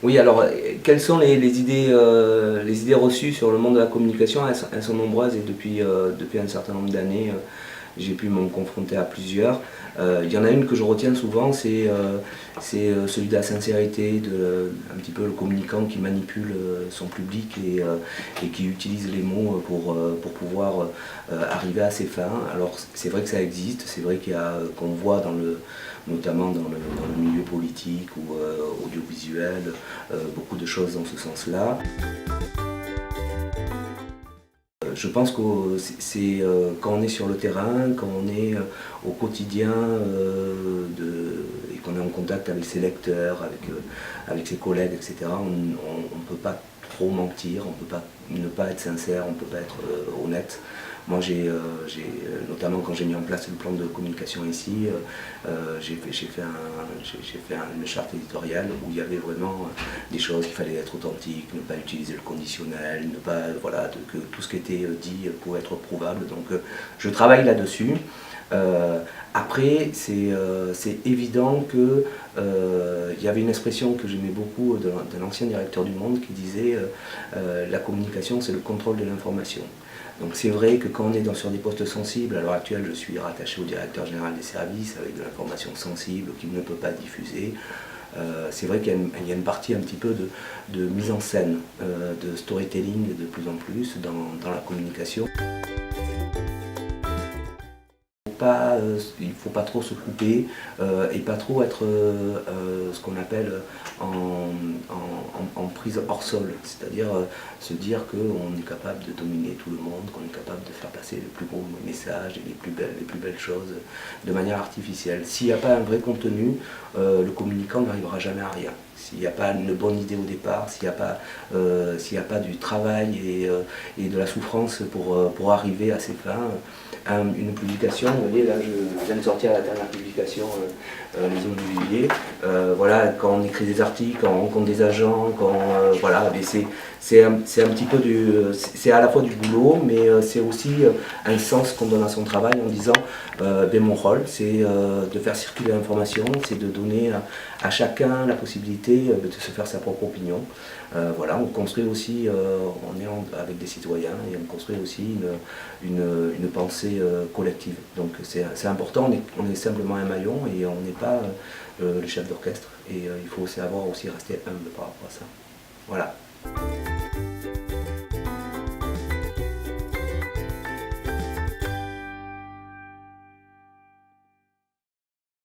Oui, alors, quelles sont les idées reçues sur le monde de la communication? Elles sont nombreuses et depuis un certain nombre d'années, j'ai pu me confronter à plusieurs. Il y en a une que je retiens souvent, c'est celui de la sincérité, un petit peu le communicant qui manipule son public et qui utilise les mots pour pouvoir arriver à ses fins. Alors c'est vrai que ça existe, c'est vrai qu'on voit notamment dans le milieu politique ou audiovisuel, beaucoup de choses dans ce sens-là. Je pense que c'est quand on est sur le terrain, quand on est au quotidien et qu'on est en contact avec ses lecteurs, avec ses collègues, etc., on ne peut pas trop mentir, on ne peut pas ne pas être sincère, on ne peut pas être honnête. Moi, notamment quand j'ai mis en place le plan de communication ici, j'ai fait une charte éditoriale où il y avait vraiment des choses qu'il fallait être authentique, ne pas utiliser le conditionnel, ne pas, voilà, que tout ce qui était dit pouvait être prouvable. Donc je travaille là-dessus. Après, c'est évident que il y avait une expression que j'aimais beaucoup d'un ancien directeur du Monde qui disait la communication, c'est le contrôle de l'information. Donc c'est vrai que quand on est sur des postes sensibles, à l'heure actuelle je suis rattaché au directeur général des services avec de l'information sensible qu'il ne peut pas diffuser. C'est vrai qu'il y a une partie un petit peu de mise en scène, de storytelling de plus en plus dans la communication. Il ne faut pas trop se couper et pas trop être ce qu'on appelle en prise hors sol, c'est-à-dire se dire qu'on est capable de dominer tout le monde, qu'on est capable de faire passer le plus gros message et les plus belles choses de manière artificielle. S'il n'y a pas un vrai contenu, le communicant n'arrivera jamais à rien. S'il n'y a pas une bonne idée au départ, s'il n'y a pas du travail et de la souffrance pour arriver à ses fins, une publication, vous voyez là je viens de sortir la dernière publication, Les Hommes du Vivier, voilà, quand on écrit des articles, quand on rencontre des agents, voilà, c'est un petit peu c'est à la fois du boulot, mais c'est aussi un sens qu'on donne à son travail en disant, mon rôle c'est de faire circuler l'information, c'est de donner à chacun la possibilité de se faire sa propre opinion. Voilà, on construit aussi, on est avec des citoyens et on construit aussi une pensée collective. Donc c'est important, on est simplement un maillon et on n'est pas le chef d'orchestre. Et il faut savoir aussi rester humble par rapport à ça. Voilà.